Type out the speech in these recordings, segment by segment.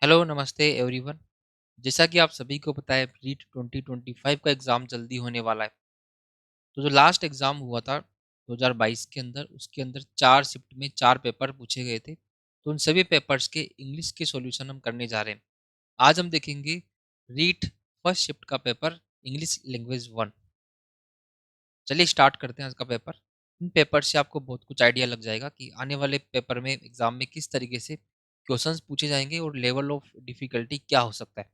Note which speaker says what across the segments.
Speaker 1: Hello, नमस्ते everyone. जैसा कि आप सभी को पता है रीट 2025 का एग्ज़ाम जल्दी होने वाला है। तो जो लास्ट एग्ज़ाम हुआ था 2022 के अंदर, उसके अंदर 4 शिफ्ट में 4 पेपर पूछे गए थे। तो उन सभी पेपर्स के इंग्लिश के सॉल्यूशन हम करने जा रहे हैं। आज हम देखेंगे रीट फर्स्ट शिफ्ट का पेपर इंग्लिश लैंग्वेज 1। चलिए स्टार्ट करते हैं आज का पेपर। इन पेपर से आपको बहुत कुछ आइडिया लग जाएगा कि आने वाले पेपर में एग्ज़ाम में किस तरीके से क्वेश्चंस पूछे जाएँगे और लेवल ऑफ डिफ़िकल्टी क्या हो सकता है।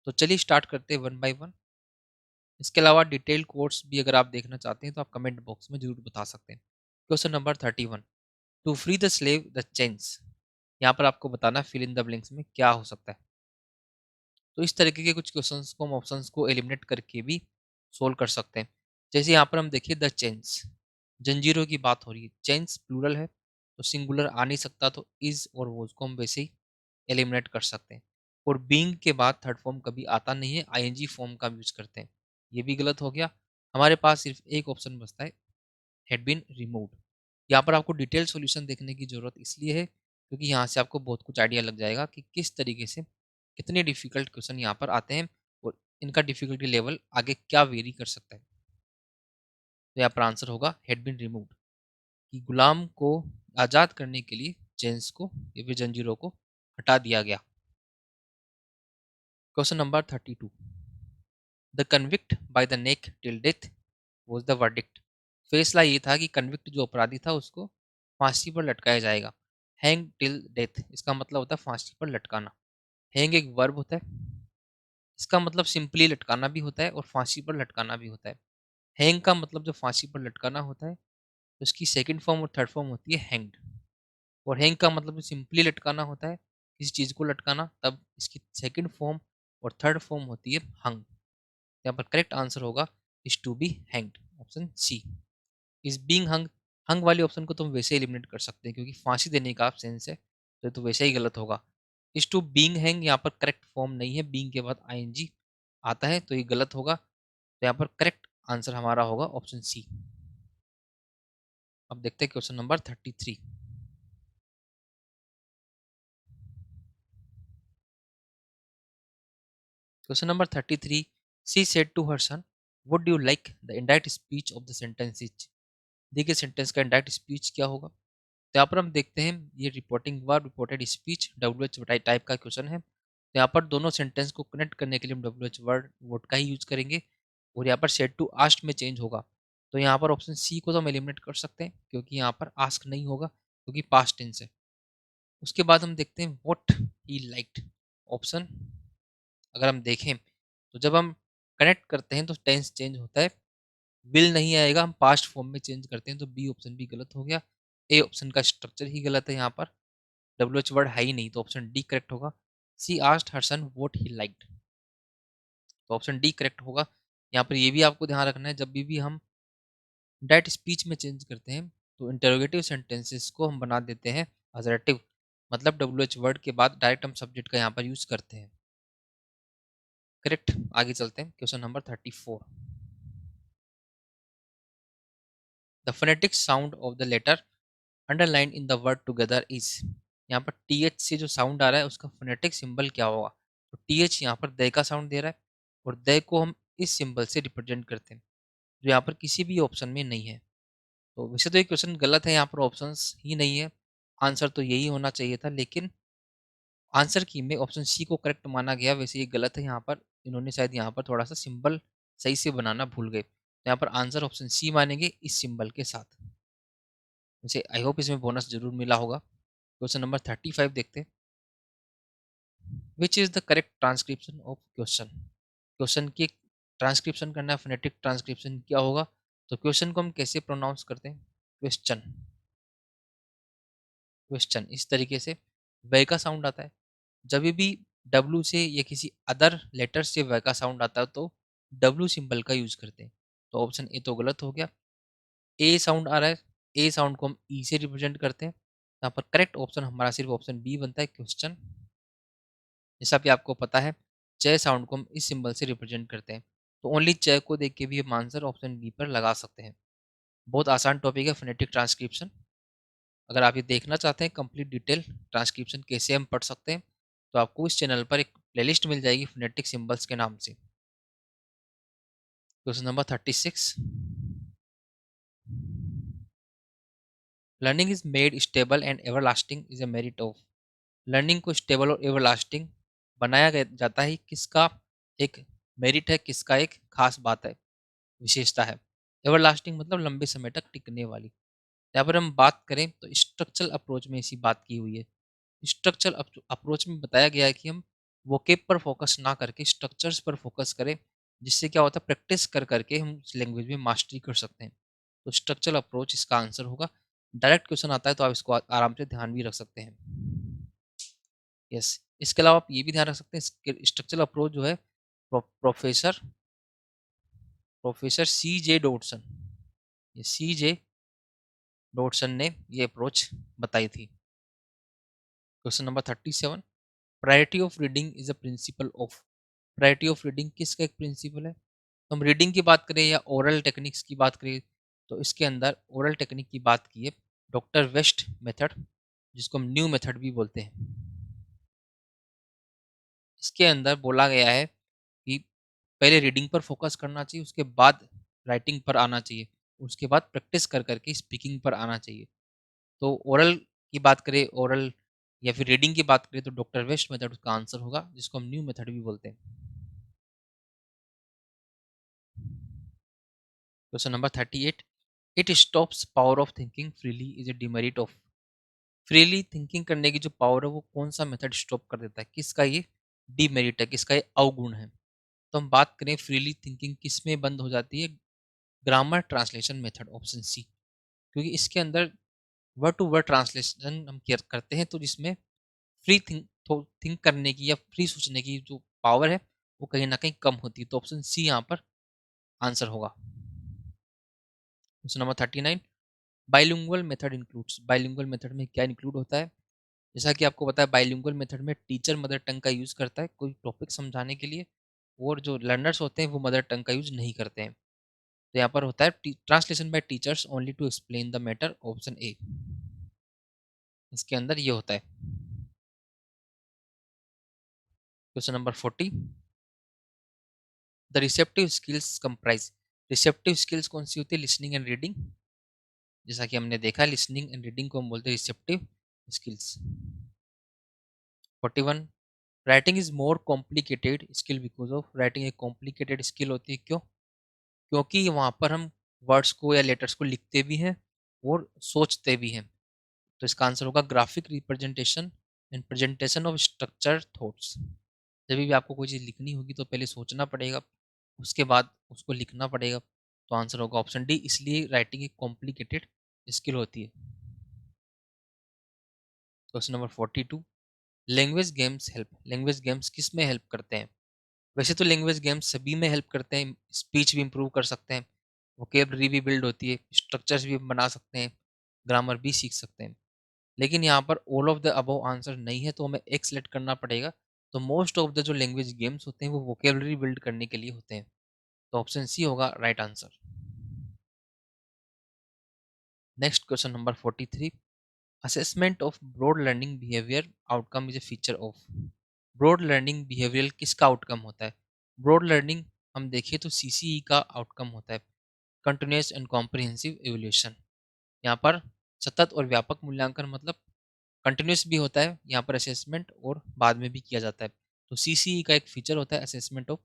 Speaker 1: तो चलिए स्टार्ट करते हैं वन बाय वन। इसके अलावा डिटेल कोड्स भी अगर आप देखना चाहते हैं तो आप कमेंट बॉक्स में ज़रूर बता सकते हैं। Question number 31, to free the slave the chains. यहाँ पर आपको बताना फिल इन द ब्लैंक्स में क्या हो सकता है। तो इस तरीके के कुछ क्वेश्चंस को हम ऑप्शंस को एलिमिनेट करके भी सोल्व कर सकते हैं। जैसे यहाँ पर हम देखिए द चेन्स, जंजीरों की बात हो रही है। चेन्स प्लूरल है तो सिंगुलर आ नहीं सकता, तो इज और वोज को हम वैसे ही एलिमिनेट कर सकते हैं। और बीइंग के बाद थर्ड फॉर्म कभी आता नहीं है, आईएनजी फॉर्म का यूज करते हैं। ये भी गलत हो गया। हमारे पास सिर्फ एक ऑप्शन बचता है, हैड बीन रिमूव्ड। यहाँ पर आपको डिटेल सॉल्यूशन देखने की जरूरत इसलिए है क्योंकि यहाँ से आपको बहुत कुछ आइडिया लग जाएगा कि किस तरीके से कितने डिफिकल्ट क्वेश्चन यहाँ पर आते हैं और इनका डिफिकल्टी लेवल आगे क्या वेरी कर सकता है। तो यहाँ पर आंसर होगा हैड बीन रिमूव्ड, कि गुलाम को आज़ाद करने के लिए चेन्स को या फिर जंजीरों को हटा दिया गया। Question number 32, the convict by the neck till death was the verdict. फैसला ये था कि कन्विक्ट जो अपराधी था उसको फांसी पर लटकाया जाएगा। हैंग टिल डेथ इसका मतलब होता है फांसी पर लटकाना। हैंग एक वर्ब होता है, इसका मतलब सिंपली लटकाना भी होता है और फांसी पर लटकाना भी होता है। हैंग का मतलब जो फांसी पर लटकाना होता है, तो इसकी सेकंड फॉर्म और थर्ड फॉर्म होती है हैंग्ड। और हैंग का मतलब सिंपली लटकाना होता है, किसी चीज़ को लटकाना, तब इसकी सेकंड फॉर्म और थर्ड फॉर्म होती है हंग। यहाँ पर करेक्ट आंसर होगा is to be hanged, option C. Is being hung, hung वाले ऑप्शन को तुम वैसे एलिमिनेट कर सकते हैं क्योंकि फांसी देने का सेंस है, तो ये तो वैसे ही गलत होगा। इज टू बीइंग हैंग यहाँ पर करेक्ट फॉर्म नहीं है, बीइंग के बाद आईएनजी आता है तो ये गलत होगा। तो यहाँ पर करेक्ट आंसर हमारा होगा ऑप्शन सी। अब देखते हैं question number 33। Question number 33, she said to her son would you like the indirect speech of the sentence is. देखिए सेंटेंस का इंडायरेक्ट स्पीच क्या होगा। तो यहाँ पर हम देखते हैं ये reporting verb reported speech W H type का क्वेश्चन है। तो यहाँ पर दोनों सेंटेंस को कनेक्ट करने के लिए हम डब्ल्यू एच वर्ड का ही यूज करेंगे। और यहाँ पर सेड टू आस्ट में चेंज होगा। तो यहाँ पर ऑप्शन सी को तो हम एलिमिनेट कर सकते हैं क्योंकि यहाँ पर आस्क नहीं होगा क्योंकि पास्ट टेंस है। उसके बाद हम देखते हैं व्हाट ही लाइक्ड। ऑप्शन अगर हम देखें तो जब हम कनेक्ट करते हैं तो टेंस चेंज होता है, विल नहीं आएगा, हम पास्ट फॉर्म में चेंज करते हैं, तो बी ऑप्शन भी गलत हो गया। ए ऑप्शन का स्ट्रक्चर ही गलत है, यहाँ पर डब्ल्यू एच वर्ड है ही नहीं, तो ऑप्शन डी करेक्ट होगा। She asked her son what he liked, तो ऑप्शन डी करेक्ट होगा। यहाँ पर ये भी आपको ध्यान रखना है, जब भी हम डायरेक्ट स्पीच में चेंज करते हैं तो इंटरोगेटिव सेंटेंसेस को हम बना देते हैं अजरेटिव, मतलब डब्ल्यू एच वर्ड के बाद डायरेक्ट हम सब्जेक्ट का यहाँ पर यूज करते हैं। करेक्ट। आगे चलते हैं question number 34, the phonetic sound of the letter underline in the word together is. यहाँ पर टी एच से जो साउंड आ रहा है उसका फोनेटिक सिंबल क्या होगा। तो टी एच यहाँ पर दय का साउंड दे रहा है और दय को हम इस सिंबल से रिप्रेजेंट करते हैं, जो यहाँ पर किसी भी ऑप्शन में नहीं है। तो वैसे तो ये क्वेश्चन गलत है, यहाँ पर ऑप्शंस ही नहीं है, आंसर तो यही होना चाहिए था, लेकिन आंसर की में ऑप्शन सी को करेक्ट माना गया। वैसे ये गलत है, यहाँ पर इन्होंने शायद यहाँ पर थोड़ा सा सिंबल सही से बनाना भूल गए, तो यहाँ पर आंसर ऑप्शन सी मानेंगे इस सिंबल के साथ। वैसे आई होप इसमें बोनस जरूर मिला होगा। क्वेश्चन नंबर 35 देखते हैं, which is the correct transcription of question. Question की ट्रांसक्रिप्शन करना है, फोनेटिक ट्रांसक्रिप्शन क्या होगा। तो क्वेश्चन को हम कैसे प्रोनाउंस करते हैं, क्वेश्चन, क्वेश्चन इस तरीके से वे का साउंड आता है। जब भी डब्लू से या किसी अदर लेटर से वे का साउंड आता है तो डब्लू सिंबल का यूज करते हैं, तो ऑप्शन ए तो गलत हो गया। ए साउंड आ रहा है, ए साउंड को हम ई से रिप्रेजेंट करते हैं, यहाँ पर करेक्ट ऑप्शन हमारा सिर्फ ऑप्शन बी बनता है, क्वेश्चन। जैसा कि आपको पता है च साउंड को हम इस सिंबल से रिप्रेजेंट करते हैं, तो ओनली च को देख के भी हम आंसर ऑप्शन बी पर लगा सकते हैं। बहुत आसान टॉपिक है फोनेटिक ट्रांसक्रिप्शन। अगर आप ये देखना चाहते हैं कंप्लीट डिटेल ट्रांसक्रिप्शन कैसे हम पढ़ सकते हैं, तो आपको इस चैनल पर एक प्लेलिस्ट मिल जाएगी फोनेटिक सिंबल्स के नाम से। Question number 36, learning is made stable and everlasting is a merit of. Learning को स्टेबल और एवरलास्टिंग बनाया जाता है, किसका एक मेरिट है, किसका एक खास बात है, विशेषता है। एवरलास्टिंग मतलब लंबे समय तक टिकने वाली। यहाँ पर हम बात करें तो स्ट्रक्चरल अप्रोच में इसी बात की हुई है। स्ट्रक्चरल अप्रोच में बताया गया है कि हम वोकेब पर फोकस ना करके स्ट्रक्चर्स पर फोकस करें, जिससे क्या होता है, प्रैक्टिस कर करके हम उस लैंग्वेज में मास्टरी कर सकते हैं। तो स्ट्रक्चरल अप्रोच इसका आंसर होगा। डायरेक्ट क्वेश्चन आता है तो आप इसको आराम से ध्यान भी रख सकते हैं। यस, इसके अलावा आप ये भी ध्यान रख सकते हैं, स्ट्रक्चरल अप्रोच जो है प्रोफेसर प्रोफेसर CJ डॉटसन, ये CJ डॉटसन ने ये अप्रोच बताई थी। Question number 37, priority of reading is a principle of. Priority of reading किसका एक प्रिंसिपल है? तो हम रीडिंग की बात करें या ओरल टेक्निक्स की बात करें, तो इसके अंदर ओरल टेक्निक की बात की है, डॉक्टर वेस्ट मेथड, जिसको हम न्यू मेथड भी बोलते हैं। इसके अंदर बोला गया है कि पहले रीडिंग पर फोकस करना चाहिए, उसके बाद राइटिंग पर आना चाहिए, उसके बाद प्रैक्टिस कर करके स्पीकिंग पर आना चाहिए। तो ओरल की बात करें, ओरल या फिर रीडिंग की बात करें, तो डॉक्टर वेस्ट मेथड उसका आंसर होगा, जिसको हम न्यू मेथड भी बोलते हैं। Question number 38, it stops power of thinking freely is a demerit of. Freely thinking करने की जो पावर है वो कौन सा मेथड स्टॉप कर देता है, किसका ये डिमेरिट है, किसका ये अवगुण है? तो हम बात करें फ्रीली थिंकिंग किस में बंद हो जाती है, grammar translation method, option C. क्योंकि इसके अंदर वर्ड टू वर्ड ट्रांसलेशन हम करते हैं, तो जिसमें फ्री थिंक करने की या फ्री सोचने की जो पावर है वो कहीं ना कहीं कम होती है। तो ऑप्शन सी यहाँ पर आंसर होगा। Question number 39, bilingual method includes. Bilingual method में क्या इंक्लूड होता है? जैसा कि आपको पता है, बाइलिंगुअल मेथड में टीचर मदर टंग का यूज़ करता है कोई टॉपिक समझाने के लिए, और जो लर्नर्स होते हैं वो मदर टंग का यूज़ नहीं करते हैं। तो यहाँ पर होता है translation by teachers only to explain the matter, option A. इसके अंदर ये होता है। Question number 40, the receptive skills comprise. Receptive skills कौन सी होती है? Listening and reading. जैसा कि हमने देखा, लिसनिंग एंड रीडिंग को हम बोलते हैं receptive skills. 41, writing is more complicated skill because of. Writing एक कॉम्प्लिकेटेड स्किल होती है, क्यों? क्योंकि वहाँ पर हम वर्ड्स को या लेटर्स को लिखते भी हैं और सोचते भी हैं। तो इसका आंसर होगा graphic representation and presentation of structure thoughts. जब भी आपको कोई चीज़ लिखनी होगी तो पहले सोचना पड़ेगा, उसके बाद उसको लिखना पड़ेगा। तो आंसर होगा ऑप्शन डी, इसलिए राइटिंग एक कॉम्प्लिकेटेड स्किल होती है। Question number 42, language games help. Language games किस में हेल्प करते हैं? वैसे तो लैंग्वेज गेम्स सभी में हेल्प करते हैं, स्पीच भी इम्प्रूव कर सकते हैं, वोकेबलरी भी बिल्ड होती है, स्ट्रक्चर्स भी बना सकते हैं, ग्रामर भी सीख सकते हैं। लेकिन यहाँ पर all of the above answer नहीं है, तो हमें एक सेलेक्ट करना पड़ेगा। तो मोस्ट ऑफ द जो लैंग्वेज गेम्स होते हैं वो वोकेबलरी बिल्ड करने के लिए होते हैं। तो ऑप्शन सी होगा right answer. Next question number 43, assessment of broad learning behaviour outcome is a feature of. Broad learning behaviour किसका आउटकम होता है? ब्रॉड लर्निंग हम देखें तो CCE का आउटकम होता है, कंटिन्यूस एंड कॉम्प्रिहेंसिव एवोल्यूशन। यहाँ पर सतत और व्यापक मूल्यांकन मतलब कंटिन्यूस भी होता है यहाँ पर असेसमेंट, और बाद में भी किया जाता है। तो CCE का एक फीचर होता है assessment of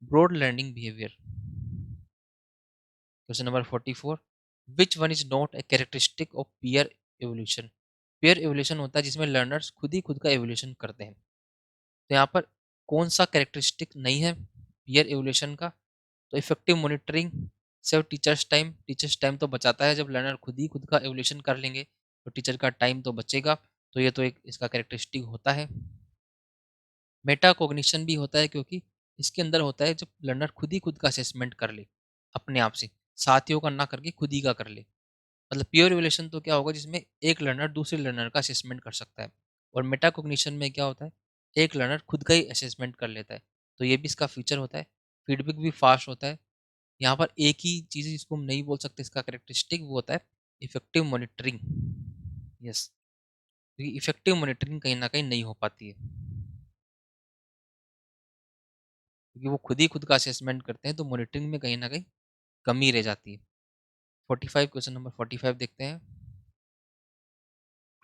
Speaker 1: broad learning behaviour. Question number 44, which one is not a characteristic of peer evaluation. Peer evaluation होता है जिसमें लर्नर्स खुद ही खुद का एवोल्यूशन करते हैं। तो यहाँ पर कौन सा कैरेक्टरिस्टिक नहीं है पीयर एवोल्यूशन का? तो effective monitoring, save teachers time. Teachers time तो बचाता है, जब लर्नर खुद ही खुद का एवोल्यूशन कर लेंगे तो टीचर का टाइम तो बचेगा। तो ये तो एक इसका कैरेक्टरिस्टिक होता है। मेटा कॉग्निशन भी होता है, क्योंकि इसके अंदर होता है जब लर्नर खुद ही खुद का असेसमेंट कर ले अपने आप से, साथियों का ना करके खुद ही का कर ले। मतलब प्योर इवोल्यूशन तो क्या होगा, जिसमें एक लर्नर दूसरे लर्नर का असेसमेंट कर सकता है। और मेटा कॉग्निशन में क्या होता है, एक लर्नर खुद का ही असेसमेंट कर लेता है। तो ये भी इसका फीचर होता है। फीडबैक भी फास्ट होता है। यहाँ पर एक ही चीज़ जिसको हम नहीं बोल सकते इसका कैरेक्टरिस्टिक, वो होता है इफेक्टिव मॉनिटरिंग। यस, क्योंकि इफेक्टिव मॉनिटरिंग कहीं ना कहीं नहीं हो पाती है। क्योंकि वो खुद ही खुद का असेसमेंट करते हैं, तो मॉनिटरिंग में कहीं न कहीं कमी रह जाती है। 45 क्वेश्चन नंबर 45 देखते हैं।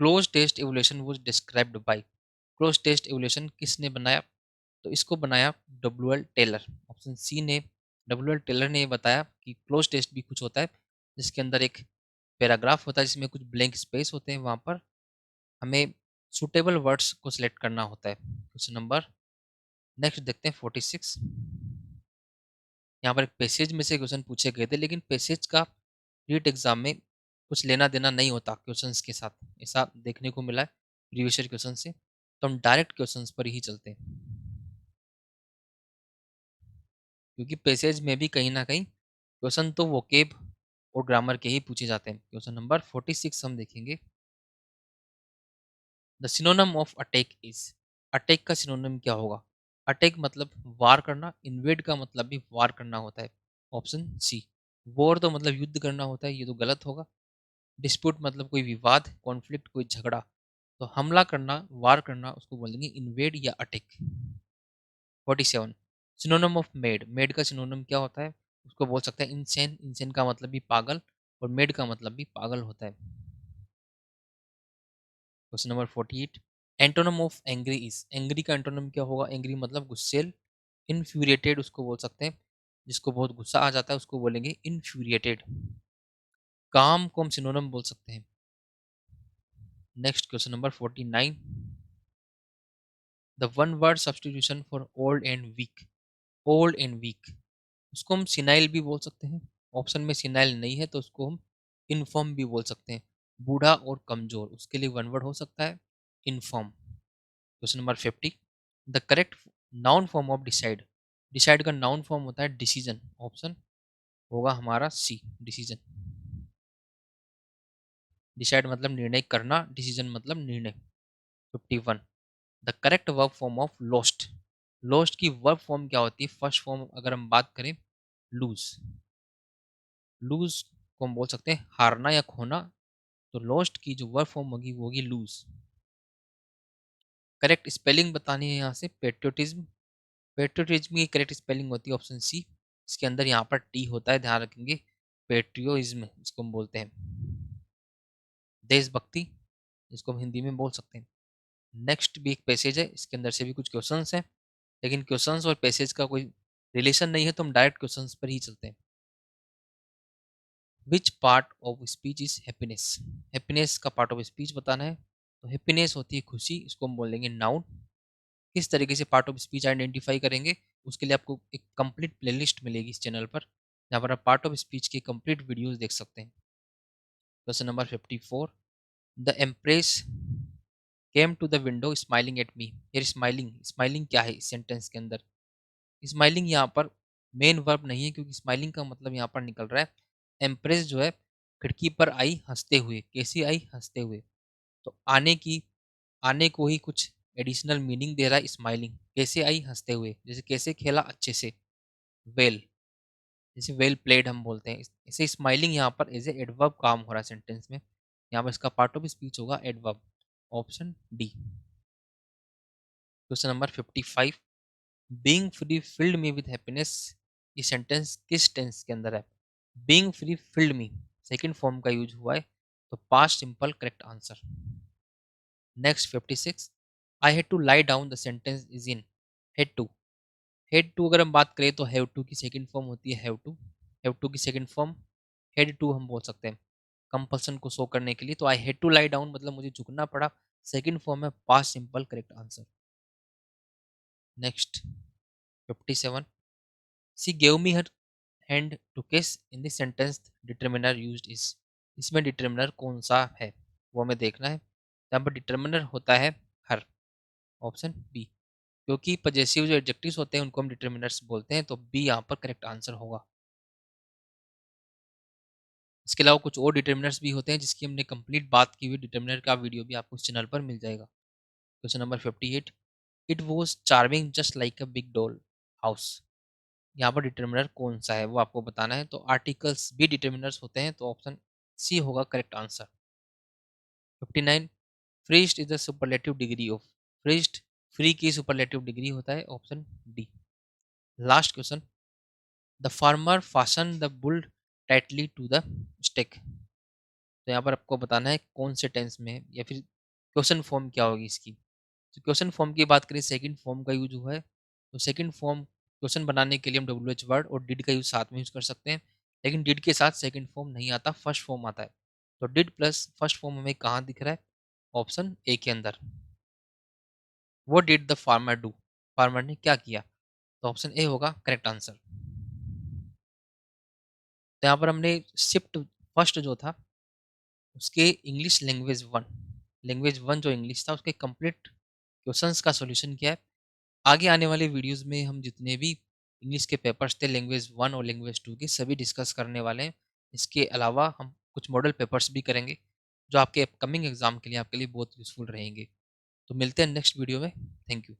Speaker 1: Cloze test evaluation was described by. Cloze test evaluation किसने बनाया? तो इसको बनाया डब्ल्यूएल टेलर। ऑप्शन सी ने डब्ल्यूएल टेलर ने ये बताया कि क्लोज टेस्ट भी कुछ होता है जिसके अंदर एक पैराग्राफ होता है जिसमें कुछ ब्लैंक स्पेस होते हैं, वहाँ पर हमें सूटेबल वर्ड्स को सिलेक्ट करना होता है। क्वेश्चन नंबर नेक्स्ट देखते हैं 46। यहाँ पर एक पैसेज में से क्वेश्चन पूछे गए थे, लेकिन पैसेज का रीट एग्जाम में कुछ लेना देना नहीं होता क्वेश्चंस के साथ, ऐसा देखने को मिला है प्रीवियस ईयर क्वेश्चन से। तो हम डायरेक्ट क्वेश्चंस पर ही चलते हैं, क्योंकि पैसेज में भी कहीं ना कहीं क्वेश्चन तो वोकेब और ग्रामर के ही पूछे जाते हैं। क्वेश्चन नंबर 46 हम देखेंगे। The synonym of attack is. Attack का सिनोनम क्या होगा? अटैक मतलब वार करना, इन्वेड का मतलब भी वार करना होता है। Option C. वॉर तो मतलब युद्ध करना होता है, ये तो गलत होगा। डिस्प्यूट मतलब कोई विवाद, कॉन्फ्लिक्ट कोई झगड़ा। तो हमला करना, वार करना, उसको बोलेंगे इन्वेड या attack. 47। Synonym of made. Made का सिनोनम क्या होता है? उसको बोल सकते हैं इंसेन। इंसेन का मतलब भी पागल, और मेड का मतलब भी पागल होता है। Question number 48। Antonym of angry is. Angry का एंटोनम क्या होगा? एंग्री मतलब गुस्सेल। इन्फ्यूरिएटेड उसको बोल सकते हैं, जिसको बहुत गुस्सा आ जाता है उसको बोलेंगे इन्फ्यूरिएटेड। काम को हम सिनोनम बोल सकते हैं। Next question number 49। The one word substitution for old and weak. Old and weak, उसको हम सिनाइल भी बोल सकते हैं। ऑप्शन में सिनाइल नहीं है तो उसको हम इनफॉर्म भी बोल सकते हैं। बूढ़ा और कमजोर, उसके लिए वन वर्ड हो सकता है inform. Question number 50। The correct noun form of decide. Decide का नाउन फॉर्म होता है डिसीजन। ऑप्शन होगा हमारा सी, डिसीजन। डिसाइड मतलब निर्णय करना, डिसीजन मतलब निर्णय। 51। The correct verb form of lost. Lost की वर्ब फॉर्म क्या होती है? फर्स्ट फॉर्म अगर हम बात करें, लूज। लूज को हम बोल सकते हैं हारना या खोना। तो लॉस्ट की जो वर्ब फॉर्म होगी वो होगी लूज। करेक्ट स्पेलिंग बतानी है यहाँ से, पेट्रियोटिज्म। पेट्रियोटिज्म की करेक्ट स्पेलिंग होती है ऑप्शन सी। इसके अंदर यहाँ पर टी होता है, ध्यान रखेंगे। पेट्रियोइज्म इसको हम बोलते हैं, देशभक्ति, इसको हम हिंदी में बोल सकते हैं। नेक्स्ट भी एक पैसेज है, इसके अंदर से भी कुछ क्वेश्चंस हैं, लेकिन क्वेश्चंस और पैसेज का कोई रिलेशन नहीं है, तो हम डायरेक्ट क्वेश्चंस पर ही चलते हैं। Which part of speech is happiness. Happiness का पार्ट ऑफ स्पीच बताना है, तो हैप्पीनेस होती है खुशी, इसको हम बोलेंगे नाउन। किस तरीके से पार्ट ऑफ स्पीच आइडेंटिफाई करेंगे, उसके लिए आपको एक कंप्लीट प्लेलिस्ट मिलेगी इस चैनल पर, जहाँ पर आप पार्ट ऑफ स्पीच की कंप्लीट वीडियोस देख सकते हैं। Question number 54। The empress came to the window smiling at me. यार स्माइलिंग, स्माइलिंग क्या है इस सेंटेंस के अंदर? स्माइलिंग यहाँ पर मेन वर्ब नहीं है, क्योंकि स्माइलिंग का मतलब यहाँ पर निकल रहा है एम्प्रेस जो है खिड़की पर आई हंसते हुए। कैसी आई? हंसते हुए। तो आने की, आने को ही कुछ एडिशनल मीनिंग दे रहा है स्माइलिंग। कैसे आई? हंसते हुए। जैसे कैसे खेला? अच्छे से, वेल, जैसे वेल प्लेड हम बोलते हैं। ऐसे स्माइलिंग यहाँ पर एज ए एडवर्ब काम हो रहा है सेंटेंस में, यहाँ पर इसका पार्ट ऑफ स्पीच होगा adverb. Option D. Question number 55। Being free filled me with happiness, ये सेंटेंस किस टेंस के अंदर है? Being free filled me second form का यूज हुआ है, तो past simple correct answer. Next 56। I had to lie down, the sentence is in had to. Had to अगर हम बात करें तो हैव टू की सेकंड फॉर्म होती है हैव टू। हैव टू की सेकंड फॉर्म हैड टू हम बोल सकते हैं कंपल्सन को शो करने के लिए। तो I had to lie down मतलब मुझे झुकना पड़ा, सेकंड फॉर्म है past simple correct answer. Next 57। She gave me her hand to kiss, in this sentence determiner used is. इसमें डिटर्मिनर कौन सा है वो हमें देखना है। यहाँ पर डिटर्मिनर होता है हर। ऑप्शन बी, क्योंकि पजेसिव जो एडजेक्टिव्स होते हैं उनको हम डिटर्मिनर्स बोलते हैं, तो बी यहाँ पर करेक्ट आंसर होगा। इसके अलावा कुछ और डिटर्मिनर्स भी होते हैं जिसकी हमने कंप्लीट बात की हुई, डिटर्मिनर का वीडियो भी आपको इस चैनल पर मिल जाएगा। Question number 58। It was charming just like a big doll house. यहाँ पर डिटर्मिनर कौन सा है वो आपको बताना है, तो आर्टिकल्स भी डिटर्मिनर्स होते हैं, तो ऑप्शन सी होगा correct answer. 59। Freest is the superlative degree of. Freest free की सुपरलेटिव डिग्री होता है, option D. Last question, the farmer fastened the bull tightly to the stick. तो यहाँ पर आपको बताना है कौन से टेंस में है, या फिर क्वेश्चन फॉर्म क्या होगी इसकी। तो क्वेश्चन फॉर्म की बात करें, सेकंड फॉर्म का यूज हुआ है। तो सेकंड फॉर्म क्वेश्चन बनाने के लिए हम डब्ल्यू एच वर्ड और डिड का यूज साथ में यूज कर सकते हैं, लेकिन डिड के साथ सेकंड फॉर्म नहीं आता, फर्स्ट फॉर्म आता है। तो डिड प्लस फर्स्ट फॉर्म हमें कहाँ दिख रहा है? ऑप्शन ए के अंदर। वो did the farmer do, farmer ने क्या किया? तो ऑप्शन ए होगा करेक्ट आंसर। तो यहाँ पर हमने शिफ्ट फर्स्ट जो था उसके इंग्लिश लैंग्वेज वन जो इंग्लिश था उसके कंप्लीट क्वेश्चंस का सॉल्यूशन किया है। आगे आने वाले वीडियोस में हम जितने भी इंग्लिश के पेपर्स थे लैंग्वेज वन और लैंग्वेज टू के सभी डिस्कस करने वाले हैं। इसके अलावा हम कुछ मॉडल पेपर्स भी करेंगे जो आपके अपकमिंग एग्जाम के लिए आपके लिए बहुत यूज़फुल रहेंगे। तो मिलते हैं नेक्स्ट वीडियो में। Thank you.